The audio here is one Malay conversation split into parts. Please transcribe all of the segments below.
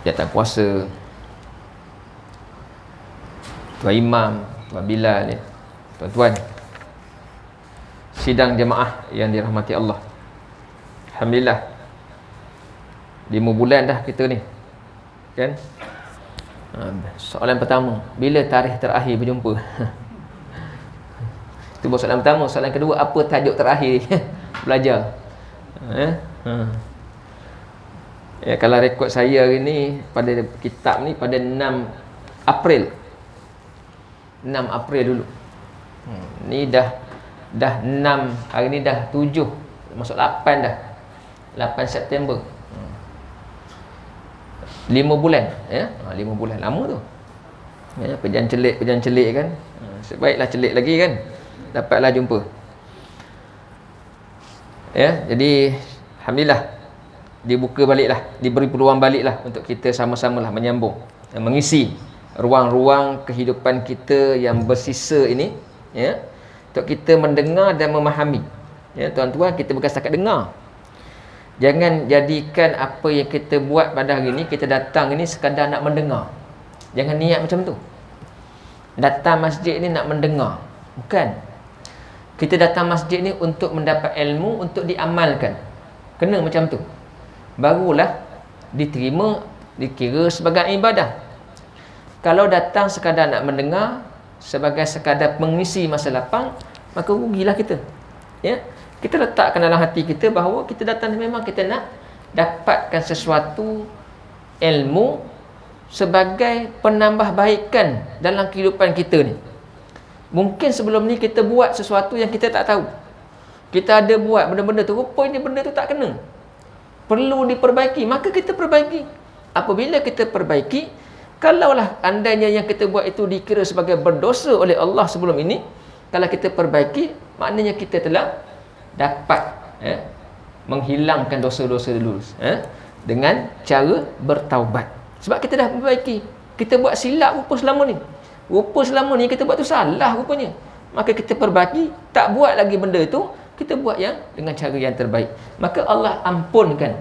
Jatah puasa, Tuan Imam, Tuan Bilal ya. Tuan-tuan, sidang jemaah yang dirahmati Allah, alhamdulillah 5 bulan dah kita ni kan. Soalan pertama, bila tarikh terakhir berjumpa? Itu soalan pertama. Soalan kedua, apa tajuk terakhir belajar? Ya, kalau rekod saya hari ni pada kitab ni pada 6 April. 6 April dulu. Ni dah 6, hari ni dah 7, masuk 8 dah. 8 September. 5 bulan ya. 5 bulan lama tu. Ya, pejalan celik kan. Sebaiklah celik lagi kan. Dapatlah jumpa. Ya, jadi alhamdulillah dibuka baliklah, diberi peluang baliklah untuk kita sama-samalah menyambung dan mengisi ruang-ruang kehidupan kita yang bersisa ini ya, untuk kita mendengar dan memahami. Ya, tuan-tuan, kita bukan setakat dengar. Jangan jadikan apa yang kita buat pada hari ni, kita datang ini sekadar nak mendengar. Jangan niat macam tu. Datang masjid ni nak mendengar, bukan. Kita datang masjid ni untuk mendapat ilmu, untuk diamalkan. Kena macam tu, barulah diterima, dikira sebagai ibadah. Kalau datang sekadar nak mendengar, sebagai sekadar mengisi masa lapang, maka rugilah kita. Ya, kita letakkan dalam hati kita bahawa kita datang memang kita nak dapatkan sesuatu ilmu sebagai penambahbaikan dalam kehidupan kita ni. Mungkin sebelum ni kita buat sesuatu yang kita tak tahu. Kita ada buat benda-benda tu, rupanya benda tu tak kena, perlu diperbaiki, maka kita perbaiki. Apabila kita perbaiki, kalaulah andainya yang kita buat itu dikira sebagai berdosa oleh Allah sebelum ini, kalau kita perbaiki, maknanya kita telah dapat menghilangkan dosa-dosa dulu dengan cara bertaubat. Sebab kita dah perbaiki. Kita buat silap rupa selama ni kita buat tu salah rupanya, maka kita perbaiki, tak buat lagi benda itu, kita buat yang dengan cara yang terbaik, maka Allah ampunkan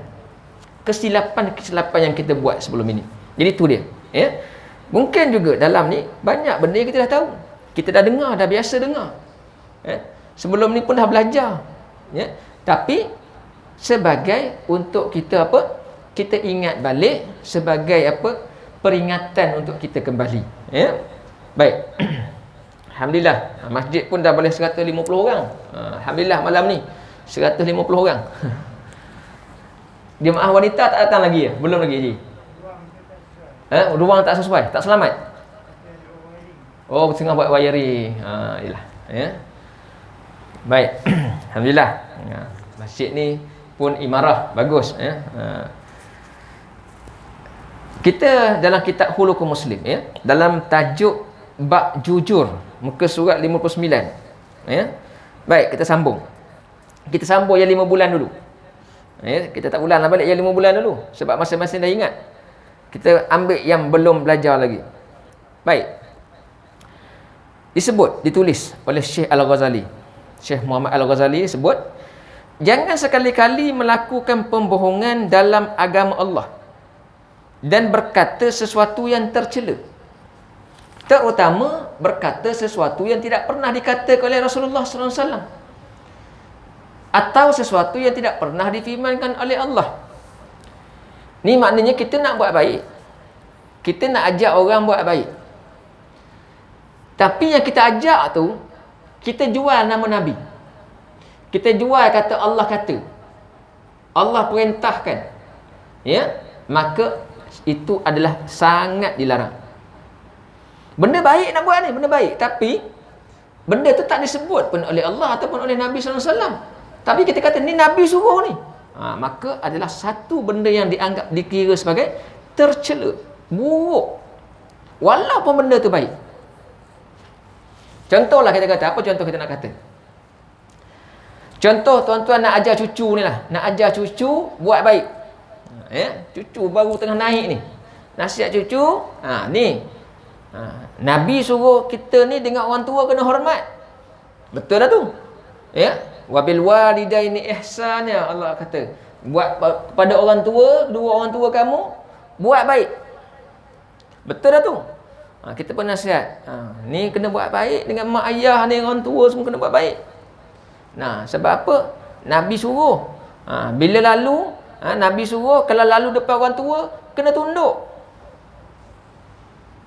kesilapan yang kita buat sebelum ini. Jadi itu dia ya. Mungkin juga dalam ni banyak benda yang kita dah tahu, kita dah dengar, dah biasa dengar ya. Sebelum ni pun dah belajar ya. Tapi sebagai untuk kita kita ingat balik, sebagai peringatan untuk kita kembali ya. Baik. Alhamdulillah, masjid pun dah boleh 150 orang. Alhamdulillah, malam ni 150 orang. Jemaah wanita tak datang lagi ya? Belum lagi Haji? Ruang tak sesuai, tak selamat. Oh, tengah buat wiring. Yalah ya. Baik. Alhamdulillah. Masjid ni pun imarah bagus ya. Kita dalam kitab Khuluqul Muslim ya, dalam tajuk bab jujur, muka surat 59 ya. Baik, kita sambung yang 5 bulan dulu ya. Kita tak ulang balik yang 5 bulan dulu, sebab masing-masing dah ingat. Kita ambil yang belum belajar lagi. Baik, ditulis oleh Syekh Al-Ghazali. Syekh Muhammad Al-Ghazali sebut, jangan sekali-kali melakukan pembohongan dalam agama Allah dan berkata sesuatu yang tercela, terutama berkata sesuatu yang tidak pernah dikatakan oleh Rasulullah SAW, atau sesuatu yang tidak pernah difirmankan oleh Allah. Ni maknanya kita nak buat baik, kita nak ajak orang buat baik, tapi yang kita ajak tu, kita jual nama Nabi, kita jual kata Allah kata, Allah perintahkan ya, maka itu adalah sangat dilarang. Benda baik nak buat ni, benda baik, tapi benda tu tak disebut pun oleh Allah ataupun oleh Nabi SAW, tapi kita kata ni Nabi suruh ni, maka adalah satu benda yang dianggap, dikira sebagai tercela, buruk, walaupun benda tu baik. Contohlah kita kata, apa contoh kita nak kata? Contoh tuan-tuan nak ajar cucu ni lah, nak ajar cucu buat baik ya, cucu baru tengah naik ni, nasihat cucu, ni Nabi suruh kita ni dengan orang tua kena hormat, betul dah tu ya. Wabil walidaini ihsana, Allah kata Buat kepada orang tua, kedua orang tua kamu, buat baik. Betul dah tu. Kita pun nasihat. Ni kena buat baik dengan mak ayah ni, orang tua semua kena buat baik. Nah, sebab apa? Nabi suruh. Bila lalu, Nabi suruh kalau lalu depan orang tua, kena tunduk.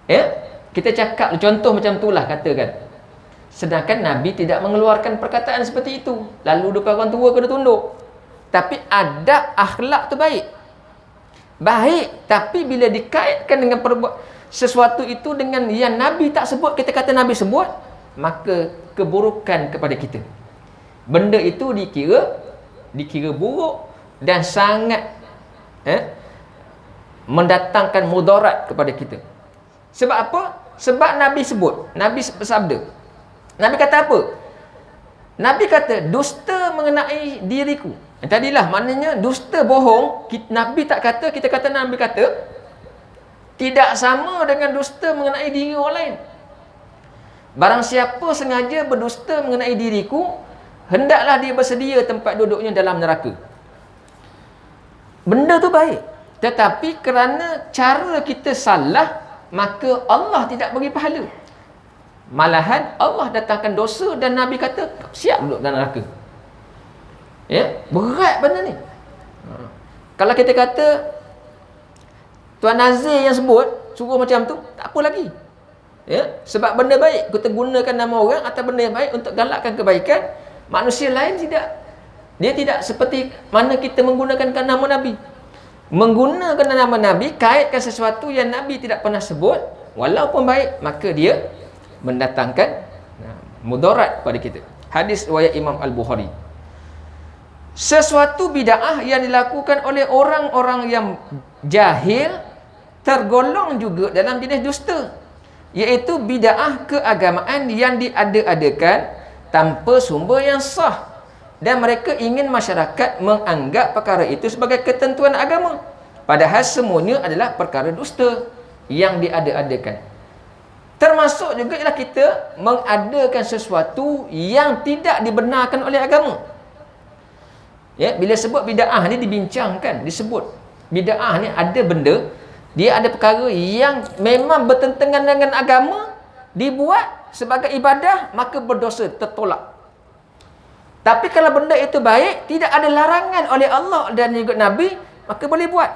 Ya? Kita cakap contoh macam itulah katakan. Sedangkan Nabi tidak mengeluarkan perkataan seperti itu. Lalu depan orang tua kena tunduk. Tapi adab akhlak tu baik. Baik, tapi bila dikaitkan dengan sesuatu itu dengan yang Nabi tak sebut, kita kata Nabi sebut, maka keburukan kepada kita. Benda itu dikira buruk dan sangat mendatangkan mudarat kepada kita. Sebab apa? Sebab Nabi sebut, Nabi bersabda. Nabi kata apa? Nabi kata dusta mengenai diriku. Tadilah maknanya dusta, bohong, Nabi tak kata, kita kata Nabi kata, tidak sama dengan dusta mengenai diri orang lain. Barang siapa sengaja berdusta mengenai diriku, hendaklah dia bersedia tempat duduknya dalam neraka. Benda tu baik, tetapi kerana cara kita salah, maka Allah tidak bagi pahala. Malahan Allah datangkan dosa dan Nabi kata siap duduk dalam neraka. Ya, berat benda ni. Kalau kita kata Tuan Nazir yang sebut suruh macam tu, tak apa lagi. Ya, sebab benda baik, kita gunakan nama orang atau benda yang baik untuk galakkan kebaikan. Manusia lain tidak. Dia tidak seperti mana kita menggunakan nama Nabi. Menggunakan nama Nabi, kaitkan sesuatu yang Nabi tidak pernah sebut, walaupun baik, maka dia mendatangkan mudarat pada kita. Hadis riwayat Imam Al-Bukhari. Sesuatu bid'ah yang dilakukan oleh orang-orang yang jahil tergolong juga dalam jenis dusta, iaitu bid'ah keagamaan yang diada-adakan tanpa sumber yang sah, dan mereka ingin masyarakat menganggap perkara itu sebagai ketentuan agama, padahal semuanya adalah perkara dusta yang diada-adakan. Termasuk juga ialah kita mengadakan sesuatu yang tidak dibenarkan oleh agama. Ya, bila sebut bid'ah ni dibincangkan, disebut bid'ah ni ada benda, dia ada perkara yang memang bertentangan dengan agama, dibuat sebagai ibadah, maka berdosa, tertolak. Tapi kalau benda itu baik, tidak ada larangan oleh Allah dan juga Nabi, maka boleh buat.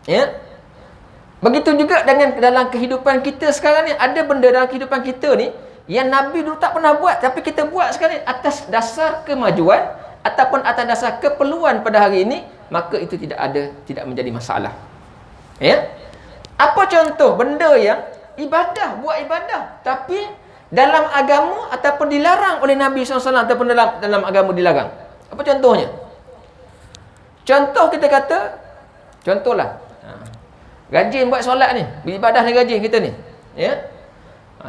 Ya. Begitu juga dengan dalam kehidupan kita sekarang ni, ada benda dalam kehidupan kita ni yang Nabi dulu tak pernah buat, tapi kita buat sekarang ni atas dasar kemajuan ataupun atas dasar keperluan pada hari ini, maka itu tidak menjadi masalah. Ya. Apa contoh benda yang ibadah, buat ibadah, tapi dalam agama ataupun dilarang oleh Nabi SAW, ataupun dalam agama dilarang? Apa contohnya? Contoh kita kata, contohlah, rajin buat solat ni, beribadah ni rajin kita ni. Ya.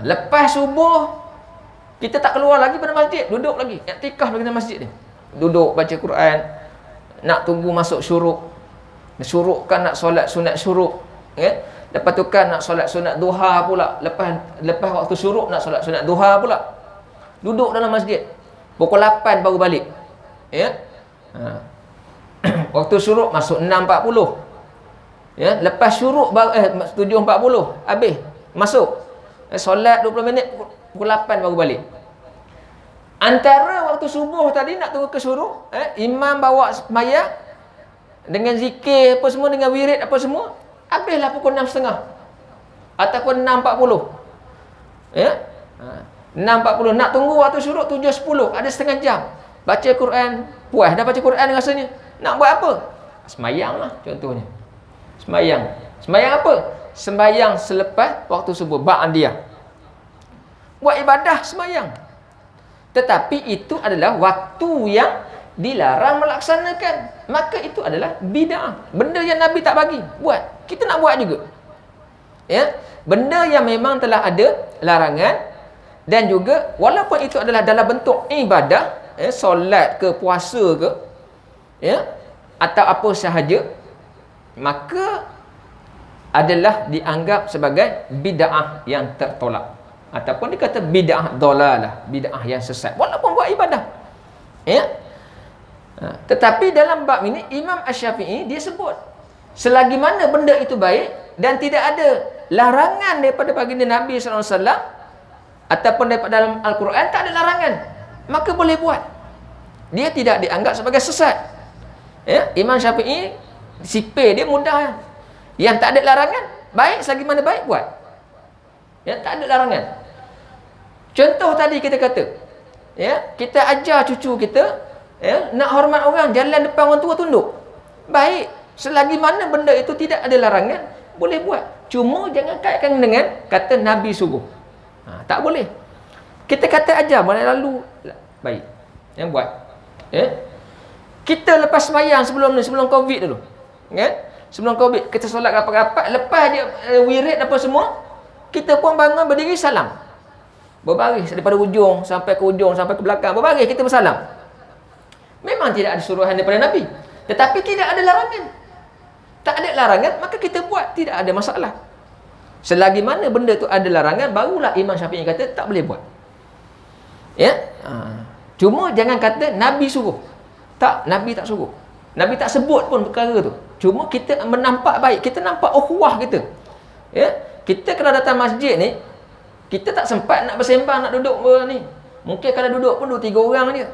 Lepas subuh, kita tak keluar lagi pada masjid, duduk lagi, iktikaf lagi dalam masjid ni. Duduk baca Quran, nak tunggu masuk syuruk. Syuruk kan nak solat sunat syuruk. Ya. Lepas tu kan nak solat sunat duha pula. Lepas waktu syuruk nak solat sunat duha pula. Duduk dalam masjid. Pukul 8 baru balik. Ya. Waktu syuruk masuk 6.40. Ya, lepas syuruk baru 7.40 habis. Masuk. Solat 20 minit, pukul 8 baru balik. Antara waktu subuh tadi nak tunggu ke syuruk, imam bawa sembahyang dengan zikir apa semua, dengan wirid apa semua, habislah pukul 6.30 ataupun 6.40. Ya. 6.40 nak tunggu waktu syuruk 7.10, ada setengah jam. Baca Quran, puas dah baca Quran rasanya. Nak buat apa? Sembahyanglah contohnya. Sembahyang. Sembahyang apa? Sembahyang selepas waktu subuh, ba'diyah. Buat ibadah sembahyang. Tetapi itu adalah waktu yang dilarang melaksanakan, maka itu adalah bid'ah. Benda yang Nabi tak bagi buat, kita nak buat juga. Ya, benda yang memang telah ada larangan, dan juga walaupun itu adalah dalam bentuk ibadah, solat ke, puasa ke, ya, atau apa sahaja, maka adalah dianggap sebagai bid'ah yang tertolak, ataupun dikata bid'ah dalalah, bid'ah yang sesat, walaupun buat ibadah. Ya. Tetapi dalam bab ini Imam Asy-Syafi'i dia sebut selagi mana benda itu baik dan tidak ada larangan daripada baginda Nabi sallallahu alaihi wasallam ataupun daripada dalam Al-Quran, tak ada larangan, maka boleh buat. Dia tidak dianggap sebagai sesat. Ya, Imam Syafi'i sipir dia mudah. Yang tak ada larangan, baik selagi mana baik buat. Ya, tak ada larangan. Contoh tadi kita kata, ya, kita ajar cucu kita, ya, nak hormat orang, jalan depan orang tua tunduk. Baik, selagi mana benda itu tidak ada larangan, boleh buat. Cuma jangan kaitkan dengan kata Nabi suruh. Tak boleh. Kita kata ajar mana lalu baik. Yang buat. Ya. Kita lepas sembahyang sebelum Covid dulu. Ya. Sebelum Covid kita solat rapat-rapat, lepas dia wirid apa semua, kita pun bangun berdiri salam. Berbaris daripada ujung sampai ke ujung sampai ke belakang, berbaris kita bersalam. Memang tidak ada suruhan daripada Nabi, tetapi tidak ada larangan. Tak ada larangan, maka kita buat, tidak ada masalah. Selagi mana benda tu ada larangan, barulah Imam Syafi'i kata tak boleh buat. Ya? Cuma jangan kata Nabi suruh. Tak, Nabi tak suruh. Nabi tak sebut pun perkara tu. Cuma kita menampak baik, kita nampak ukhuwah kita. Ya? Kita kalau datang masjid ni, kita tak sempat nak bersembang, nak duduk ni. Mungkin kalau duduk pun 2-3 orang je.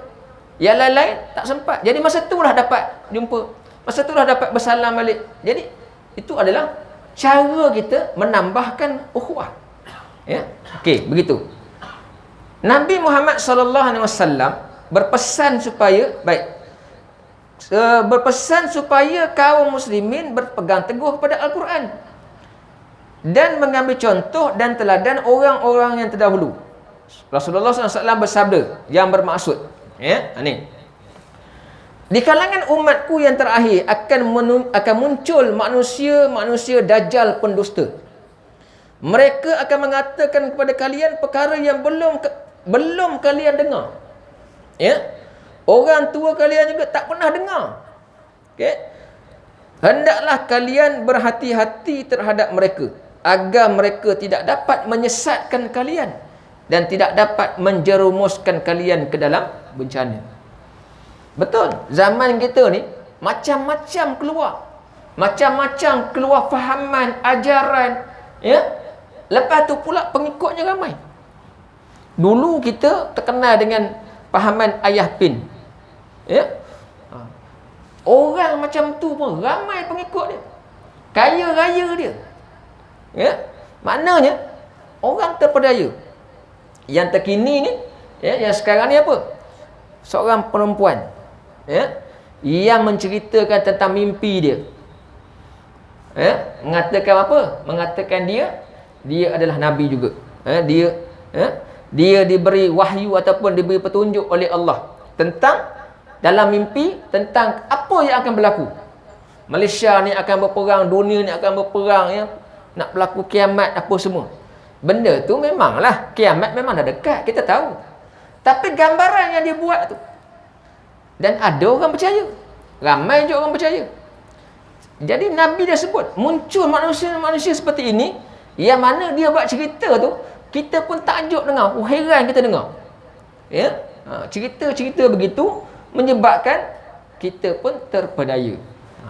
Yang lain-lain tak sempat. Jadi masa tu lah dapat jumpa. Masa tu lah dapat bersalam balik. Jadi itu adalah cara kita menambahkan ukhuwah. Ya. Okey, begitu. Nabi Muhammad sallallahu alaihi wasallam berpesan supaya berpesan supaya kaum muslimin berpegang teguh kepada Al-Quran dan mengambil contoh dan teladan orang-orang yang terdahulu. Rasulullah SAW bersabda yang bermaksud, ya, ni. Di kalangan umatku yang terakhir akan muncul manusia dajjal pendusta. Mereka akan mengatakan kepada kalian perkara yang belum kalian dengar. Ya. Orang tua kalian juga tak pernah dengar. Okey. Hendaklah kalian berhati-hati terhadap mereka agar mereka tidak dapat menyesatkan kalian dan tidak dapat menjerumuskan kalian ke dalam bencana. Betul, zaman kita ni macam-macam keluar. Macam-macam keluar fahaman, ajaran, ya. Lepas tu pula pengikutnya ramai. Dulu kita terkenal dengan fahaman ayah pin. Ya. Orang macam tu pun ramai pengikut dia. Kaya raya dia. Ya. Maknanya orang terpedaya. Yang terkini ni, ya, yang sekarang ni apa? Seorang perempuan, ya, yang menceritakan tentang mimpi dia. Ya, mengatakan apa? Mengatakan dia adalah nabi juga. Dia diberi wahyu ataupun diberi petunjuk oleh Allah tentang dalam mimpi tentang apa yang akan berlaku. Malaysia ni akan berperang, dunia ni akan berperang, ya. Nak berlaku kiamat apa semua. Benda tu memanglah kiamat memang dah dekat, kita tahu. Tapi gambaran yang dia buat tu, dan ada orang percaya, ramai je orang percaya. Jadi Nabi dah sebut muncul manusia seperti ini, yang mana dia buat cerita tu kita pun takjub dengar, heran kita dengar. Ya, cerita-cerita begitu menyebabkan kita pun terpedaya.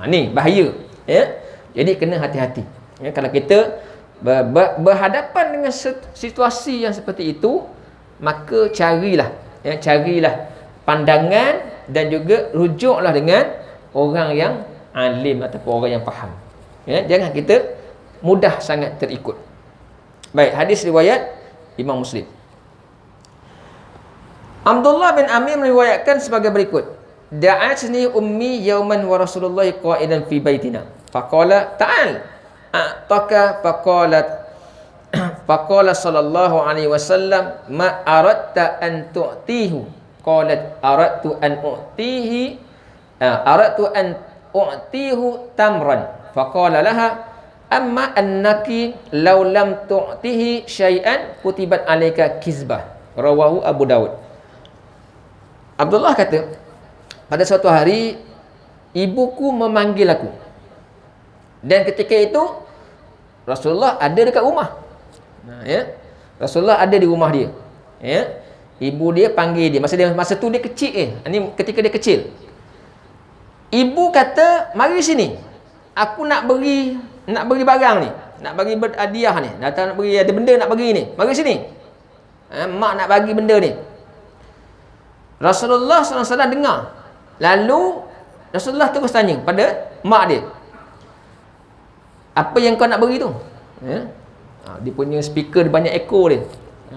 Ni bahaya. Ya, jadi kena hati-hati. Ya, kalau kita berhadapan dengan situasi yang seperti itu, maka carilah pandangan dan juga rujuklah dengan orang yang alim ataupun orang yang faham. Ya, jangan kita mudah sangat terikut. Baik, hadis riwayat Imam Muslim. Abdullah bin Amir meriwayatkan sebagai berikut. Da'atni ummi yawman wa Rasulullah qa'idan fi baitina. Faqala ta'al a'taka faqala sallallahu alaihi wasallam ma aradta an tu'tihu. Qalat aradtu an u'tihu tamran. Faqala laha amma annaki law lam tu'tihi syai'an kutibat alayka kizbah. Rawahu Abu Daud. Abdullah kata, pada suatu hari ibuku memanggil aku. Dan ketika itu Rasulullah ada dekat rumah. Ya. Rasulullah ada di rumah dia. Ya. Ibu dia panggil dia. Masa tu dia kecil. Ini ketika dia kecil. Ibu kata, mari sini. Aku nak beri barang ni. Nak bagi hadiah ni. Datang nak beri, ada benda nak bagi ni. Mari sini. Mak nak bagi benda ni. Rasulullah SAW dengar. Lalu Rasulullah terus tanya pada mak dia, apa yang kau nak beri tu? Dia punya speaker dia banyak ekor dia.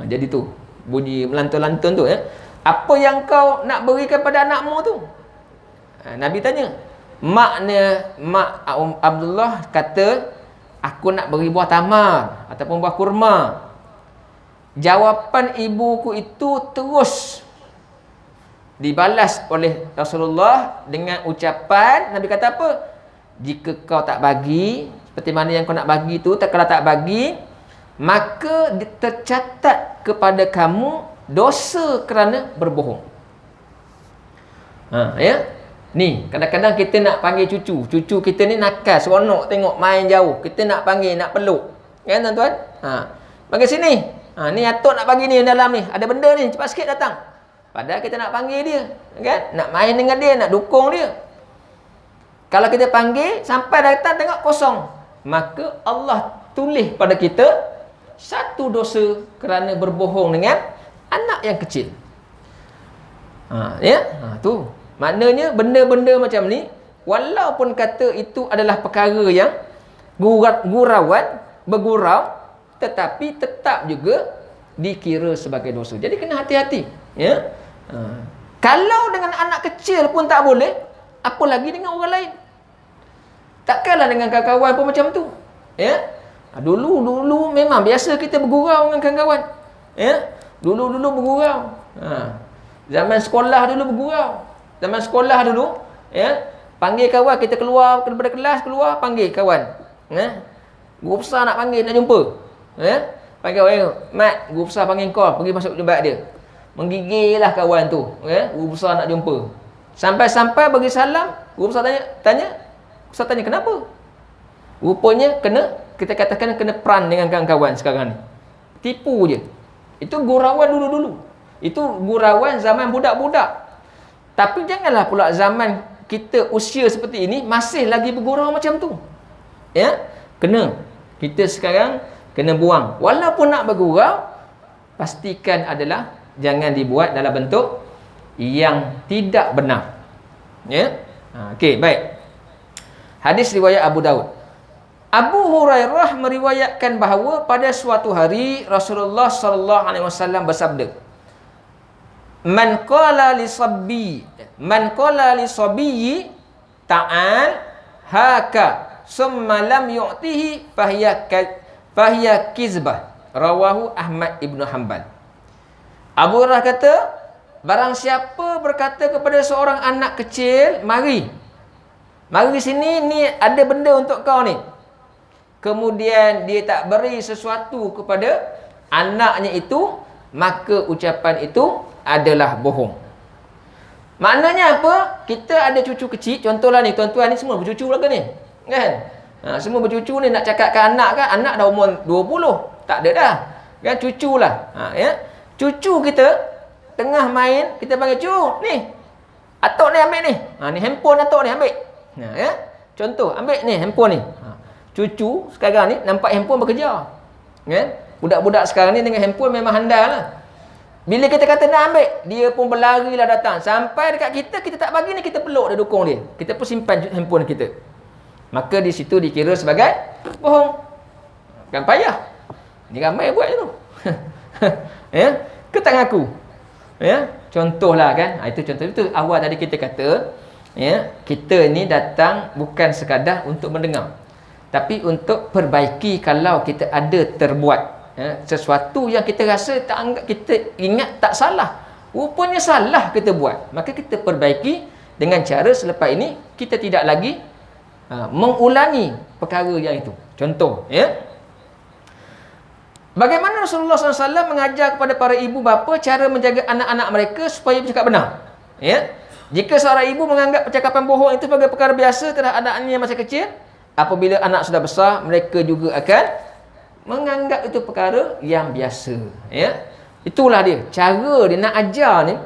Jadi tu bunyi melantun-lantun tu. Apa yang kau nak berikan pada anakmu tu? Nabi tanya. Mak Abdullah kata, aku nak beri buah tamar ataupun buah kurma. Jawapan ibuku itu terus dibalas oleh Rasulullah dengan ucapan, Nabi kata apa? Jika kau tak bagi seperti mana yang kau nak bagi tu, kalau tak bagi, maka tercatat kepada kamu dosa kerana berbohong. Ni kadang-kadang kita nak panggil cucu kita ni nakal, seronok tengok main jauh, kita nak panggil, nak peluk, kan tuan-tuan? Bagi sini. Ni atuk nak bagi ni dalam ni, ada benda ni, cepat sikit datang. Padahal kita nak panggil dia, kan? Nak main dengan dia, nak dukung dia. Kalau kita panggil, sampai datang tengok kosong, maka Allah tulis pada kita satu dosa kerana berbohong dengan anak yang kecil. Tu. Maknanya benda-benda macam ni, walaupun kata itu adalah perkara yang bergurau, tetapi tetap juga dikira sebagai dosa. Jadi kena hati-hati. Kalau dengan anak kecil pun tak boleh, apa lagi dengan orang lain? Takkanlah dengan kawan-kawan pun macam tu. Dulu memang biasa kita bergurau dengan kawan-kawan. Dulu bergurau. Zaman sekolah dulu bergurau. Zaman sekolah dulu, panggil kawan, kita keluar daripada kelas, keluar panggil kawan. Guru besar nak panggil, nak jumpa. Panggil, Mat, guru besar panggil kau, pergi masuk jumpa dia. Menggigillah kawan tu, guru besar nak jumpa. Sampai-sampai bagi salam, guru besar tanya, Ustaz tanya kenapa? Rupanya kita katakan kena peran dengan kawan-kawan sekarang ni. Tipu je. Itu gurauan dulu-dulu. Itu gurauan zaman budak-budak. Tapi janganlah pula zaman kita usia seperti ini masih lagi bergurau macam tu. Kita sekarang kena buang. Walaupun nak bergurau, pastikan adalah jangan dibuat dalam bentuk yang tidak benar. Okey, baik. Hadis riwayat Abu Daud. Abu Hurairah meriwayatkan bahawa pada suatu hari Rasulullah sallallahu alaihi wasallam bersabda, Man qala li sabiyyi ta'al haka summa lam yu'tihi fahiya kizbah. Rawahu Ahmad ibn Hanbal. Abu Hurairah kata, barang siapa berkata kepada seorang anak kecil, mari sini, ni ada benda untuk kau ni. Kemudian dia tak beri sesuatu kepada anaknya itu, maka ucapan itu adalah bohong. Maknanya apa? Kita ada cucu kecil, contohlah ni, tuan-tuan ni semua bercucu lah ke ni? Kan? Semua bercucu ni, nak cakapkan anak kan? Anak dah umur 20. Tak ada dah. Kan? Cucu lah. Cucu kita tengah main, kita panggil, cu, ni, atuk ni ambil ni. Ni handphone atuk ni ambil. Contoh, ambil ni handphone ni. Cucu sekarang ni nampak handphone bekerja. Budak-budak sekarang ni dengan handphone memang handal lah. Bila kita kata nak ambil, dia pun berlarilah datang. Sampai dekat kita, kita tak bagi ni, kita peluk dia, dukung dia. Kita pun simpan handphone kita. Maka di situ dikira sebagai bohong. Kan payah. Ni ramai buat je tu. Ke tak ngaku? Contohlah kan. Itu contoh. Itu awal tadi kita kata, kita ni datang bukan sekadar untuk mendengar, tapi untuk perbaiki kalau kita ada terbuat sesuatu yang kita rasa tak anggap, kita ingat tak salah, rupanya salah kita buat, maka kita perbaiki dengan cara selepas ini kita tidak lagi mengulangi perkara yang itu. Contoh, bagaimana Rasulullah SAW mengajar kepada para ibu bapa cara menjaga anak-anak mereka supaya bercakap benar. Jika seorang ibu menganggap percakapan bohong itu sebagai perkara biasa terhadap anaknya yang masih kecil, apabila anak sudah besar, mereka juga akan menganggap itu perkara yang biasa. Itulah dia. Cara dia nak ajar ni,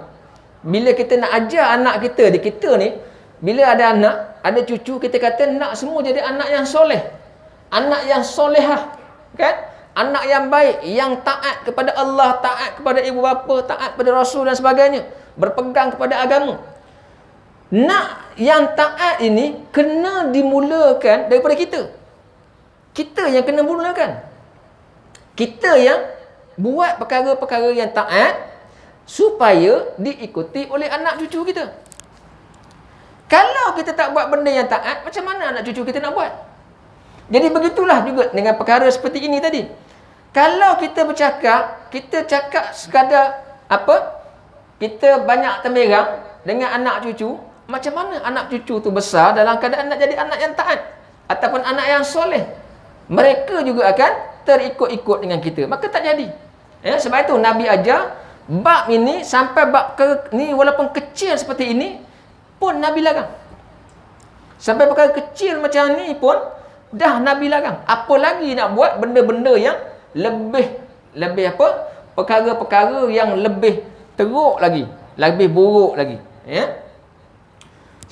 bila kita nak ajar anak kita ni, bila ada anak, ada cucu, kita kata nak semua jadi anak yang soleh, anak yang solehah, kan? Anak yang baik, yang taat kepada Allah, taat kepada ibu bapa, taat kepada Rasul dan sebagainya, berpegang kepada agama. Nak yang taat ini kena dimulakan daripada kita. Kita yang kena mulakan. Kita yang buat perkara-perkara yang taat supaya diikuti oleh anak cucu kita. Kalau kita tak buat benda yang taat, macam mana anak cucu kita nak buat? Jadi begitulah juga dengan perkara seperti ini tadi. Kalau kita bercakap, kita cakap sekadar apa? Kita banyak temerang dengan anak cucu, macam mana anak cucu tu besar dalam keadaan nak jadi anak yang taat ataupun anak yang soleh? Mereka juga akan terikut-ikut dengan kita. Maka tak jadi. Ya, sebab itu Nabi ajar bab ini sampai bab ni walaupun kecil seperti ini pun Nabi larang. Sampai perkara kecil macam ni pun dah Nabi larang. Apa lagi nak buat benda-benda yang lebih apa? Perkara-perkara yang lebih teruk lagi, lebih buruk lagi, ya.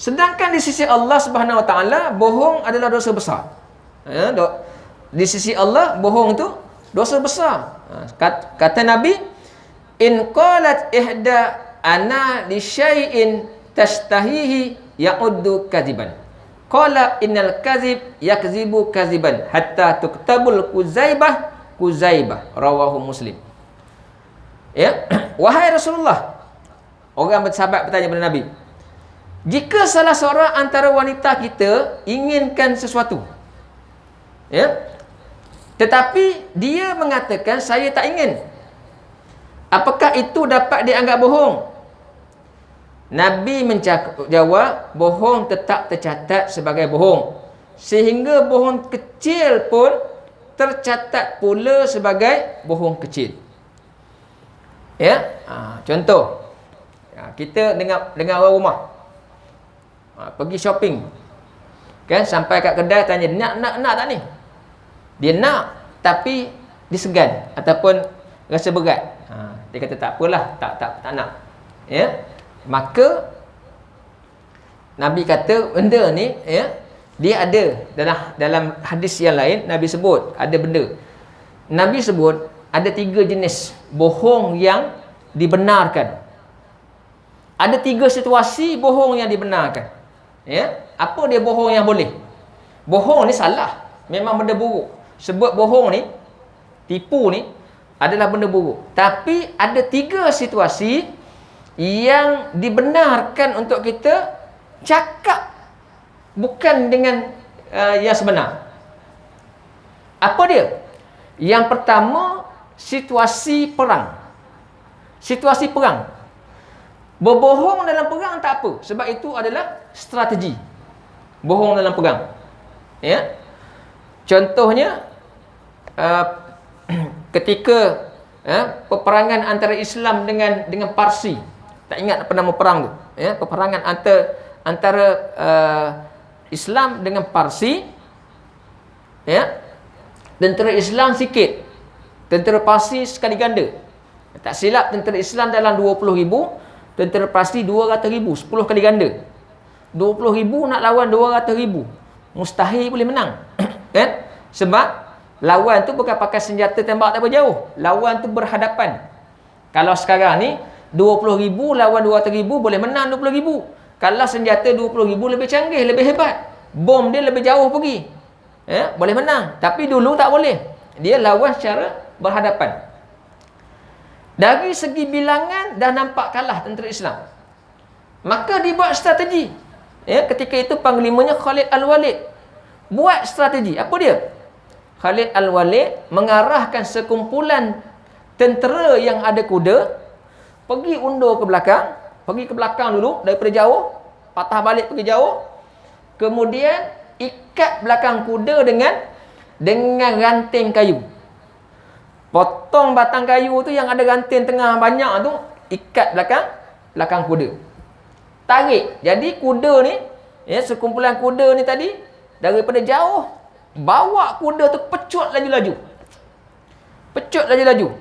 Sedangkan di sisi Allah Subhanahu Wa Taala bohong adalah dosa besar. Ya, di sisi Allah bohong itu dosa besar. Kata Nabi, in qalat ihda ana li syai'in tashtahihi ya'uddu kadziban. Qala innal kadzib yakzibu kadziban hatta tuktabul kuzaibah rawahu Muslim. Ya, wahai Rasulullah, orang bersahabat bertanya kepada Nabi, jika salah seorang antara wanita kita inginkan sesuatu, ya, tetapi dia mengatakan saya tak ingin, apakah itu dapat dianggap bohong? Nabi menjawab, bohong tetap tercatat sebagai bohong, sehingga bohong kecil pun tercatat pula sebagai bohong kecil. Ya, contoh, kita dengan orang rumah, pergi shopping, kan, sampai kat kedai tanya, nak tak ni? Dia nak, tapi disegan ataupun rasa berat. Dia kata tak apalah, tak nak. Ya, maka Nabi kata benda ni, ya, dia ada dalam hadis yang lain. Nabi sebut ada benda. Nabi sebut ada 3 jenis bohong yang dibenarkan. Ada 3 situasi bohong yang dibenarkan. Ya, apa dia bohong yang boleh? Bohong ni salah, memang benda buruk. Sebut bohong ni, tipu ni adalah benda buruk. Tapi ada 3 situasi yang dibenarkan untuk kita cakap bukan dengan yang sebenar. Apa dia? Yang pertama, situasi perang. Situasi perang. Berbohong dalam perang tak apa, sebab itu adalah strategi. Bohong dalam perang. Ya. Contohnya ketika peperangan antara Islam dengan Parsi. Tak ingat apa nama perang tu. Ya, peperangan antara Islam dengan Parsi. Ya. Tentera Islam sikit, tentera Parsi sekali ganda. Tak silap tentera Islam dalam 20,000, tentera Parsi 200,000, 10 kali ganda. 20,000 nak lawan 200,000, mustahil boleh menang. Kan? Sebab lawan tu bukan pakai senjata tembak tak berjauh, lawan tu berhadapan. Kalau sekarang ni 20,000 lawan 200,000 boleh menang 20,000. Kalau senjata 20,000 lebih canggih, lebih hebat, bom dia lebih jauh pergi, ya, boleh menang. Tapi dulu tak boleh, dia lawan secara berhadapan. Dari segi bilangan dah nampak kalah tentera Islam, maka dibuat strategi. Ya, ketika itu panglimanya Khalid Al-Walid buat strategi. Apa dia? Khalid Al-Walid mengarahkan sekumpulan tentera yang ada kuda, pergi undur ke belakang, pergi ke belakang dulu daripada jauh, patah balik pergi jauh, kemudian ikat belakang kuda dengan ranting kayu. Potong batang kayu tu yang ada ranting tengah banyak tu, ikat belakang kuda. Tarik. Jadi kuda ni, ya, sekumpulan kuda ni tadi daripada jauh bawa kuda tu pecut laju-laju. Pecut laju-laju.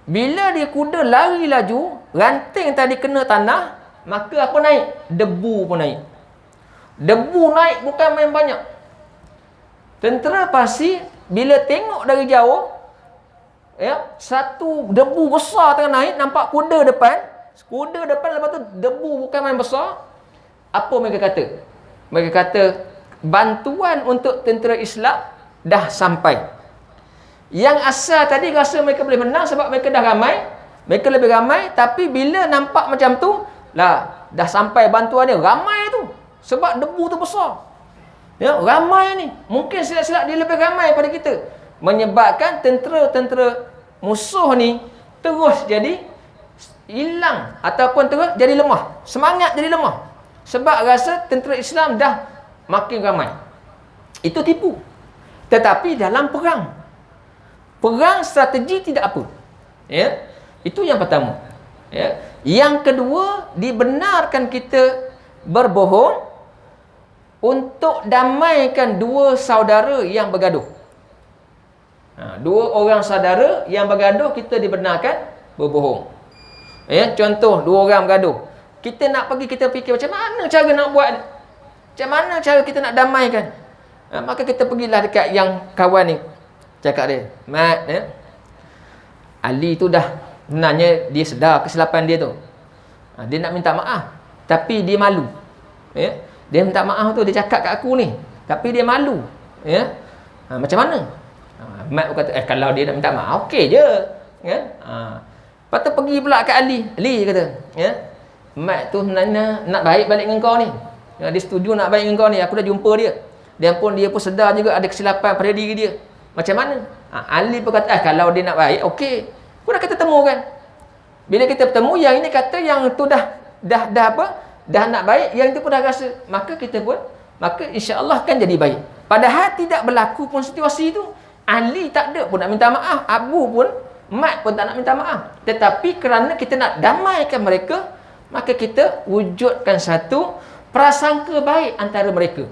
Bila dia kuda lari laju, ranting tadi kena tanah, maka apa naik? Debu pun naik. Debu naik bukan main banyak. Tentera pasti bila tengok dari jauh, ya, satu debu besar tengah naik, nampak kuda depan, lepas tu debu bukan main besar. Apa mereka kata? Mereka kata bantuan untuk tentera Islam dah sampai. Yang asal tadi rasa mereka boleh menang sebab mereka dah ramai, mereka lebih ramai, tapi bila nampak macam tu, lah dah sampai bantuan dia, ramai tu. Sebab debu tu besar. Ya, ramai ni. Mungkin silap-silap dia lebih ramai pada kita. Menyebabkan tentera-tentera musuh ni terus jadi hilang ataupun terus jadi lemah. Semangat jadi lemah. Sebab rasa tentera Islam dah makin ramai. Itu tipu. Tetapi dalam perang, strategi tidak apa. Ya. Itu yang pertama. Ya. Yang kedua, dibenarkan kita berbohong untuk damaikan dua saudara yang bergaduh. Dua orang saudara yang bergaduh, kita dibenarkan berbohong. Ya, contoh, dua orang bergaduh. Kita nak pergi, kita fikir macam mana cara nak buat, macam mana cara kita nak damaikan. Maka kita pergilah dekat yang kawan ni. Cakap dia, Mat, ya, Ali tu dah, sebenarnya dia sedar kesilapan dia tu. Dia nak minta maaf, tapi dia malu. Ya. Dia minta maaf tu, dia cakap kat aku ni, tapi dia malu. Ya. Macam mana? Mat kata, kalau dia nak minta maaf, okey je. Kan? Lepas tu pergi pula kat Ali. Ali kata, ya, Mat tu sebenarnya nak baik balik dengan kau ni. Ya, dia setuju nak baik dengan kau ni. Aku dah jumpa dia. Dia pun sedar juga ada kesilapan pada diri dia. Macam mana? Ali pun kata, kalau dia nak baik, okey. Pun kita temu kan. Bila kita bertemu, yang ini kata yang tu dah apa? Dah nak baik, yang itu pun dah rasa, maka insya-Allah kan jadi baik. Padahal tidak berlaku pun situasi itu. Ali tak ada pun nak minta maaf, Abu pun, Mat pun tak nak minta maaf. Tetapi kerana kita nak damaikan mereka, maka kita wujudkan satu prasangka baik antara mereka.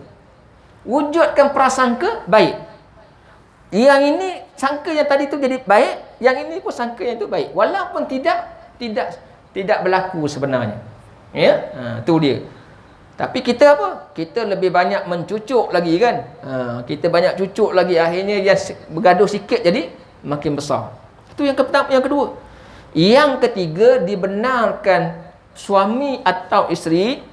Wujudkan prasangka baik. Yang ini sangka yang tadi tu jadi baik, yang ini pun sangka yang itu baik. Walaupun tidak berlaku sebenarnya. Ya, tu dia. Tapi kita apa? Kita lebih banyak mencucuk lagi kan. Kita banyak cucuk lagi, akhirnya yang bergaduh sikit jadi makin besar. Itu yang kedua. Yang ketiga, dibenarkan suami atau isteri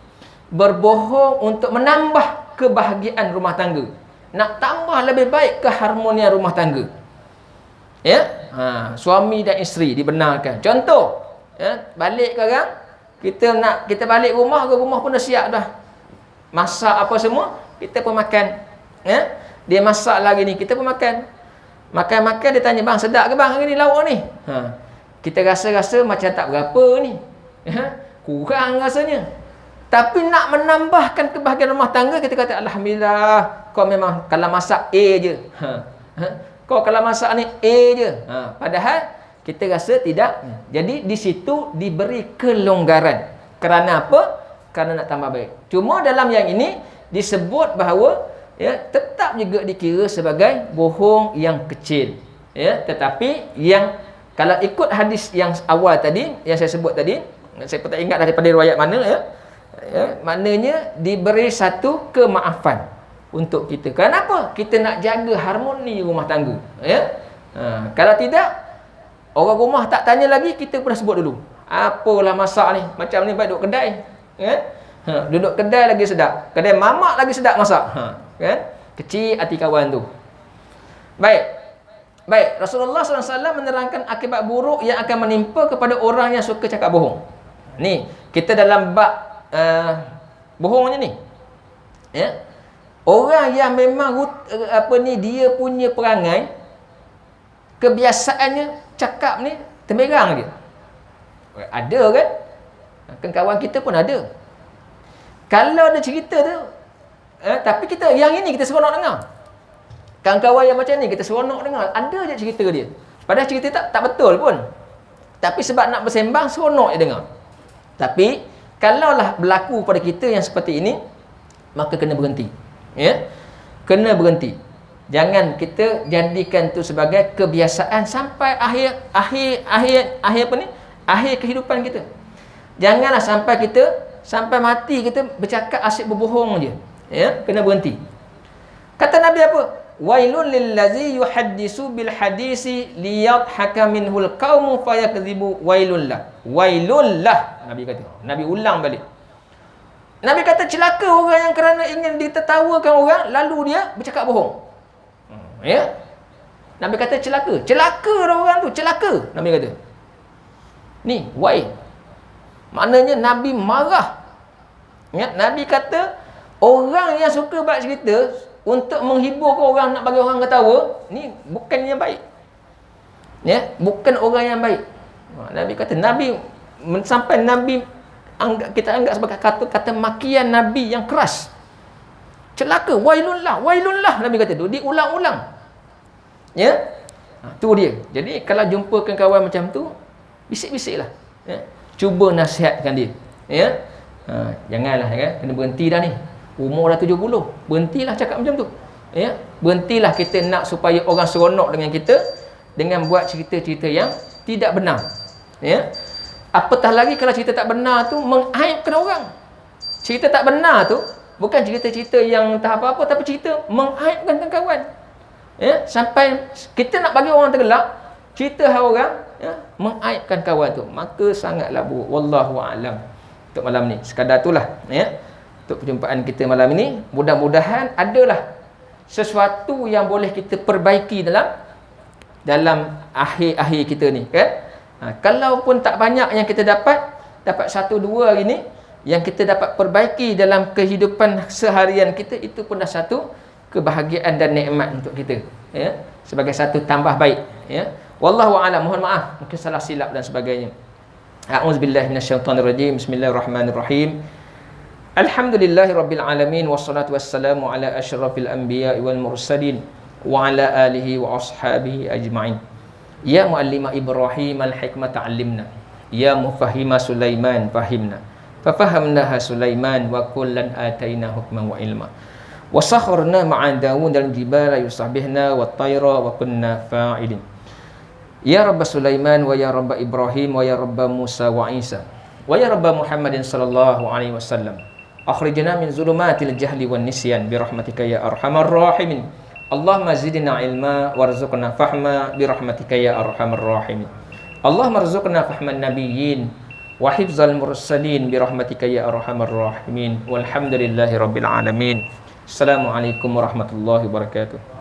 berbohong untuk menambah kebahagiaan rumah tangga. Nak tambah lebih baik keharmonian rumah tangga. Ya, suami dan isteri dibenarkan. Contoh, ya, balik sekarang, kita balik rumah pun dah siap dah. Masak apa semua, kita pun makan. Ya? Dia masak lagi ni, kita pun makan. Makan, dia tanya, bang, sedap ke bang hari ni lauk ni? Kita rasa macam tak berapa ni. Ya? Kurang rasanya. Tapi nak menambahkan kebahagiaan rumah tangga, kita kata, alhamdulillah, kau memang kalau masak A je. Kau kalau masak ni A je. Padahal kita rasa tidak. Jadi di situ diberi kelonggaran. Kerana apa? Kerana nak tambah baik. Cuma dalam yang ini disebut bahawa, ya, tetap juga dikira sebagai bohong yang kecil. Ya, tetapi yang kalau ikut hadis yang awal tadi, yang saya sebut tadi, saya pun tak ingat daripada riwayat mana, ya. Ya, maknanya diberi satu kemaafan untuk kita. Kenapa? Kita nak jaga harmoni rumah tangga. Ya. Kalau tidak, orang rumah tak tanya lagi, kita pun dah sebut dulu. Apalah masak ni, macam ni baik duduk kedai. Ya? Duduk kedai lagi sedap. Kedai mamak lagi sedap masak. Kan? Kecil hati kawan tu. Baik. Rasulullah SAW menerangkan akibat buruk yang akan menimpa kepada orang yang suka cakap bohong. Ni, kita dalam bab bohongnya ni. Ya? Orang yang memang dia punya perangai, kebiasaannya cakap ni temberang dia. Ada kan? Kan kawan kita pun ada. Kalau ada cerita tu, tapi kita yang ini kita seronok dengar. Kawan-kawan yang macam ni kita seronok dengar. Ada je cerita dia. Padahal cerita tak betul pun. Tapi sebab nak bersembang, seronok je dengar. Tapi kalaulah berlaku pada kita yang seperti ini, maka kena berhenti. Ya? Kena berhenti. Jangan kita jadikan tu sebagai kebiasaan sampai akhir kehidupan kita. Janganlah sampai mati kita bercakap asyik berbohong je. Ya, kena berhenti. Kata Nabi apa? Wailun lillazi yuhaddisu bil hadisi liyadhaka minhul qaumu fayakdzibu wailullah. Wailullah, Nabi kata. Nabi ulang balik. Nabi kata celaka orang yang kerana ingin ditertawakan orang lalu dia bercakap bohong. Ya. Nabi kata celaka. Celaka orang tu, celaka. Nabi kata. Ni, wail. Maknanya Nabi marah. Ya, Nabi kata orang yang suka buat cerita untuk menghiburkan orang, nak bagi orang ketawa, ni bukan yang baik. Ya, bukan orang yang baik. Nabi kata, Nabi sampai Nabi kita anggap sebagai kata makian Nabi yang keras. Celaka, wailullah, wailullah, Nabi kata tu, diulang-ulang. Ya. Tu dia. Jadi kalau jumpakan kawan macam tu, bisik-bisiklah. Ya. Cuba nasihatkan dia. Ya. Janganlah kan, kena berhenti dah ni. Umur dah 70, berhentilah cakap macam tu. Ya, berhentilah kita nak supaya orang seronok dengan kita dengan buat cerita-cerita yang tidak benar. Ya. Apatah lagi kalau cerita tak benar tu mengaibkan orang. Cerita tak benar tu bukan cerita-cerita yang tak apa-apa, tapi cerita mengaibkan kawan. Ya, sampai kita nak bagi orang tergelak, cerita orang ya, mengaibkan kawan tu, maka sangatlah buruk. Wallahu a'lam. Untuk malam ni sekadar itulah ya. Untuk perjumpaan kita malam ini, mudah-mudahan adalah sesuatu yang boleh kita perbaiki dalam akhir-akhir kita ni kan. Kalaupun tak banyak yang kita dapat 1-2 hari ni yang kita dapat perbaiki dalam kehidupan seharian kita, itu pun dah satu kebahagiaan dan nikmat untuk kita ya, sebagai satu tambah baik ya. Wallahu a'lam. Mohon maaf mungkin salah silap dan sebagainya. A'udzubillahi minasyaitonirrajim. Bismillahirrahmanirrahim. Alhamdulillahirabbil alamin wassalatu wassalamu ala asyrafil anbiya'i wal mursalin wa ala alihi wa ashabihi ajma'in. Ya muallima Ibrahim al-hikmata 'allimna, ya mufahhima Sulaiman fahimna, fafahamnaha Sulaiman wa kullan ataina hukman wa ilma. Wa sakharna ma'a Daud al-jibala yusabbihna wat tayra wa kunna fa'ilin. Ya Rabb Sulaiman wa ya Rabb Ibrahim wa ya Rabb Musa wa Isa wa ya Rabb Muhammadin sallallahu alaihi wasallam. Akhrijna min zulumatil jahli wan nisyan bi rahmatika ya arhamar rahimin. Allahumma zidna ilma warzuqna fahma bi rahmatika ya arhamar rahimin. Allahumma rzuqna fahman nabiyyin wa hifzal mursalin bi rahmatika ya arhamar rahimin. Walhamdulillahi rabbil alamin. Assalamualaikum warahmatullahi wabarakatuh.